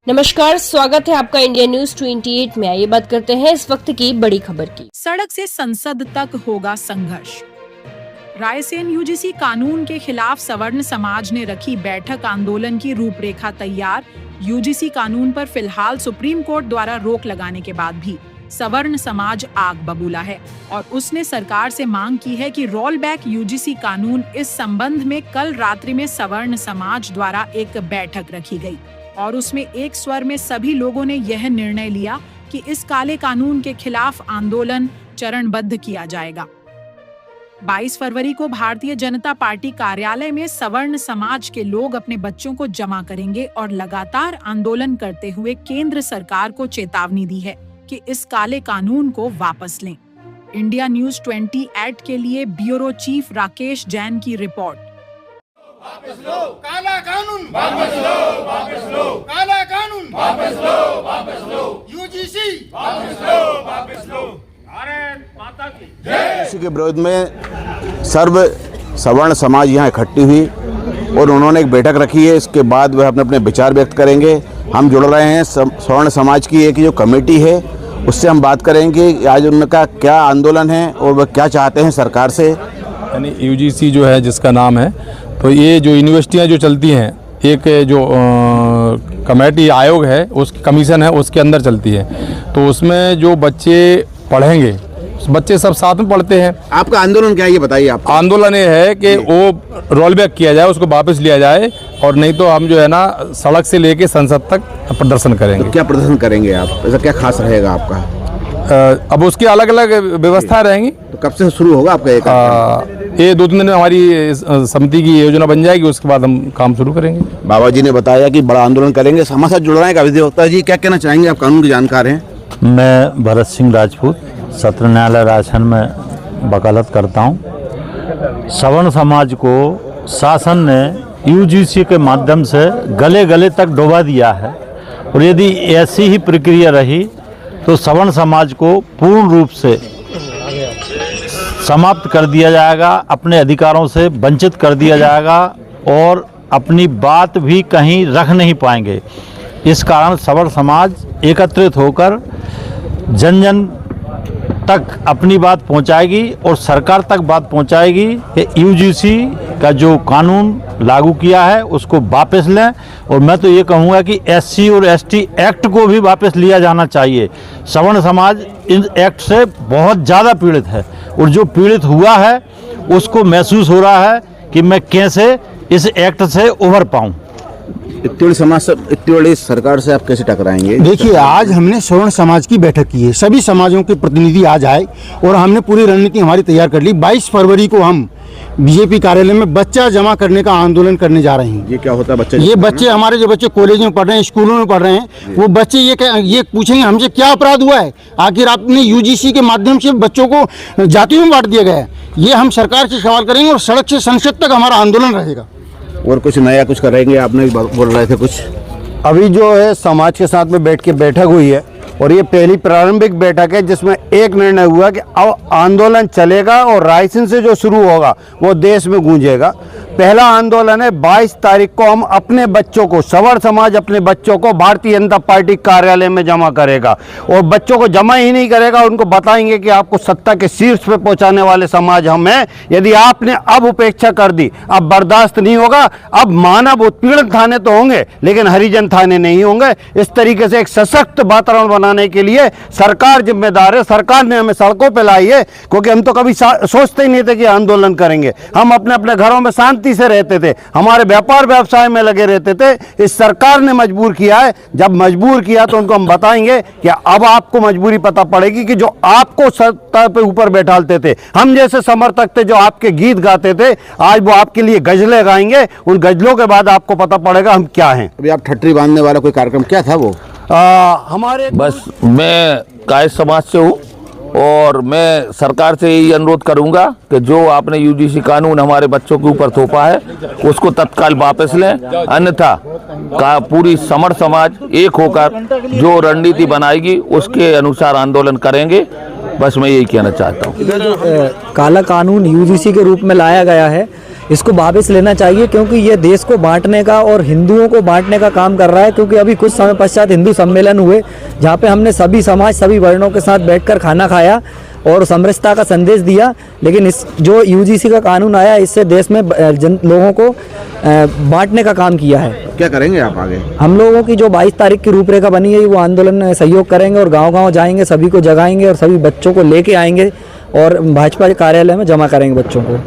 नमस्कार, स्वागत है आपका इंडिया न्यूज 28 में। आइए बात करते हैं इस वक्त की बड़ी खबर की। सड़क से संसद तक होगा संघर्ष। रायसेन यूजीसी कानून के खिलाफ सवर्ण समाज ने रखी बैठक आंदोलन की रूपरेखा तैयार। यूजीसी कानून पर फिलहाल सुप्रीम कोर्ट द्वारा रोक लगाने के बाद भी सवर्ण समाज आग बबूला है और उसने सरकार से मांग की है कि रोल बैक यूजीसी कानून। इस संबंध में कल रात्रि में सवर्ण समाज द्वारा एक बैठक रखी गई और उसमें एक स्वर में सभी लोगों ने यह निर्णय लिया कि इस काले कानून के खिलाफ आंदोलन चरणबद्ध किया जाएगा। 22 फरवरी को भारतीय जनता पार्टी कार्यालय में सवर्ण समाज के लोग अपने बच्चों को जमा करेंगे और लगातार आंदोलन करते हुए केंद्र सरकार को चेतावनी दी है कि इस काले कानून को वापस लें। इंडिया न्यूज 28 के लिए ब्यूरो चीफ राकेश जैन की रिपोर्ट। वापस लो काला कानून, वापस लो, वापस लो काला कानून, वापस लो, वापस लो यूजीसी, वापस लो, वापस लो। भारत माता की जय। इसी के विरोध में सर्व सवर्ण समाज यहाँ इकट्ठी हुई और उन्होंने एक बैठक रखी है। इसके बाद वह अपने विचार व्यक्त करेंगे। हम जुड़ रहे हैं सवर्ण समाज की एक जो कमेटी है उससे हम बात करेंगे आज उनका क्या आंदोलन है और वह क्या चाहते हैं सरकार से। यानी यूजीसी जो है जिसका नाम है, तो ये जो यूनिवर्सिटियाँ जो चलती हैं, एक जो कमेटी आयोग है, उस कमीशन है, उसके अंदर चलती है। तो उसमें जो बच्चे पढ़ेंगे, बच्चे सब साथ में पढ़ते हैं। आपका आंदोलन क्या है ये बताइए। आप आंदोलन ये है कि वो रोल बैक किया जाए, उसको वापस लिया जाए और नहीं तो हम जो है ना सड़क से लेके संसद तक प्रदर्शन करेंगे। तो क्या प्रदर्शन करेंगे आप? ऐसा क्या खास रहेगा आपका? अब उसकी अलग अलग व्यवस्था रहेंगी। तो कब से शुरू होगा आपका ये 2-3 दिन में हमारी समिति की योजना बन जाएगी, उसके बाद हम काम शुरू करेंगे। बाबा जी ने बताया कि बड़ा आंदोलन करेंगे। हमारे साथ जुड़ रहे हैं अधिवक्ता जी, क्या कहना चाहेंगे? आप कानून के जानकार हैं। मैं भरत सिंह राजपूत सत्र न्यायालय रायसेन में वकालत करता हूँ। सवर्ण समाज को शासन ने यूजीसी के माध्यम से गले गले तक डुबा दिया है और यदि ऐसी ही प्रक्रिया रही तो सवर्ण समाज को पूर्ण रूप से समाप्त कर दिया जाएगा, अपने अधिकारों से वंचित कर दिया जाएगा और अपनी बात भी कहीं रख नहीं पाएंगे। इस कारण सवर्ण समाज एकत्रित होकर जन जन तक अपनी बात पहुंचाएगी और सरकार तक बात पहुंचाएगी कि यूजीसी का जो कानून लागू किया है उसको वापस लें। और मैं तो ये कहूँगा कि एससी और एसटी एक्ट को भी वापस लिया जाना चाहिए। सवर्ण समाज इन एक्ट से बहुत ज़्यादा पीड़ित है और जो पीड़ित हुआ है उसको महसूस हो रहा है कि मैं कैसे इस एक्ट से उभर पाऊँ। इतनी समाज से, इतनी बड़ी सरकार से आप कैसे टकराएंगे? देखिए, आज हमने सवर्ण समाज की बैठक की है, सभी समाजों के प्रतिनिधि आज आए और हमने पूरी रणनीति हमारी तैयार कर ली। 22 फरवरी को हम बीजेपी कार्यालय में बच्चा जमा करने का आंदोलन करने जा रहे हैं। ये क्या होता है बच्चे? ये बच्चे हमारे जो बच्चे कॉलेज में पढ़ रहे हैं, स्कूलों में पढ़ रहे हैं, वो बच्चे ये पूछेंगे हमसे क्या अपराध हुआ है, आखिर आपने यूजीसी के माध्यम से बच्चों को जातियों में बांट दिया गया है। ये हम सरकार से सवाल करेंगे और सड़क से संसद तक हमारा आंदोलन रहेगा। और कुछ नया कुछ करेंगे? आपने बोल रहे थे कुछ। अभी जो है समाज के साथ में बैठ के बैठक हुई है और ये पहली प्रारंभिक बैठक है जिसमें एक निर्णय हुआ कि अब आंदोलन चलेगा और रायसेन से जो शुरू होगा वो देश में गूंजेगा। पहला आंदोलन है 22 तारीख को हम अपने बच्चों को, सवर्ण समाज अपने बच्चों को भारतीय जनता पार्टी कार्यालय में जमा करेगा और बच्चों को जमा ही नहीं करेगा, उनको बताएंगे कि आपको सत्ता के शीर्ष पे पहुंचाने वाले समाज हम हैं। यदि आपने अब उपेक्षा कर दी, अब बर्दाश्त नहीं होगा। अब मानव उत्पीड़न थाने तो होंगे लेकिन हरिजन थाने नहीं होंगे। इस तरीके से एक सशक्त वातावरण बनाने के लिए सरकार जिम्मेदार है। सरकार ने हमें सड़कों पर लाई है क्योंकि हम तो कभी सोचते ही नहीं थे कि आंदोलन करेंगे। हम अपने अपने घरों में शांति से रहते थे, हमारे व्यापार व्यवसाय में लगे रहते थे। इस सरकार ने मजबूर किया है। जब मजबूर किया तो उनको हम बताएंगे कि अब आपको मजबूरी पता पड़ेगी कि जो आपको सत्ता पे ऊपर बैठालते थे, हम जैसे समर्थक थे जो आपके गीत गाते थे, आज वो आपके लिए गजलें गाएंगे। उन गजलों के बाद आपको पता पड़ेगा हम क्या हैं। अभी आप ठट्टी बांधने वाला कोई कार्यक्रम क्या था वो? हमारे बस मैं कायस्थ समाज से हूँ और मैं सरकार से यही अनुरोध करूंगा कि जो आपने यूजीसी कानून हमारे बच्चों के ऊपर थोपा है उसको तत्काल वापस लें, अन्यथा का पूरी सवर्ण समाज एक होकर जो रणनीति बनाएगी उसके अनुसार आंदोलन करेंगे। बस मैं यही कहना चाहता हूँ। काला कानून यूजीसी के रूप में लाया गया है, इसको वापस लेना चाहिए, क्योंकि ये देश को बांटने का और हिंदुओं को बांटने का काम कर रहा है। क्योंकि अभी कुछ समय पश्चात हिंदू सम्मेलन हुए जहाँ पे हमने सभी समाज सभी वर्णों के साथ बैठकर खाना खाया और समरसता का संदेश दिया। लेकिन इस जो यूजीसी का कानून आया, इससे देश में लोगों को बांटने का काम किया है। क्या करेंगे आप आगे? हम लोगों की जो 22 तारीख की रूपरेखा बनी है, वो आंदोलन में सहयोग करेंगे और गांव-गांव जाएंगे, सभी को जगाएंगे और सभी बच्चों को लेके आएंगे और भाजपा कार्यालय में जमा करेंगे बच्चों को।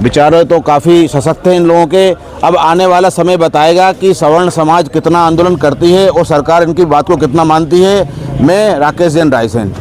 विचार तो काफ़ी सशक्त हैं इन लोगों के। अब आने वाला समय बताएगा कि सवर्ण समाज कितना आंदोलन करती है और सरकार इनकी बात को कितना मानती है। मैं राकेश जैन, रायसेन।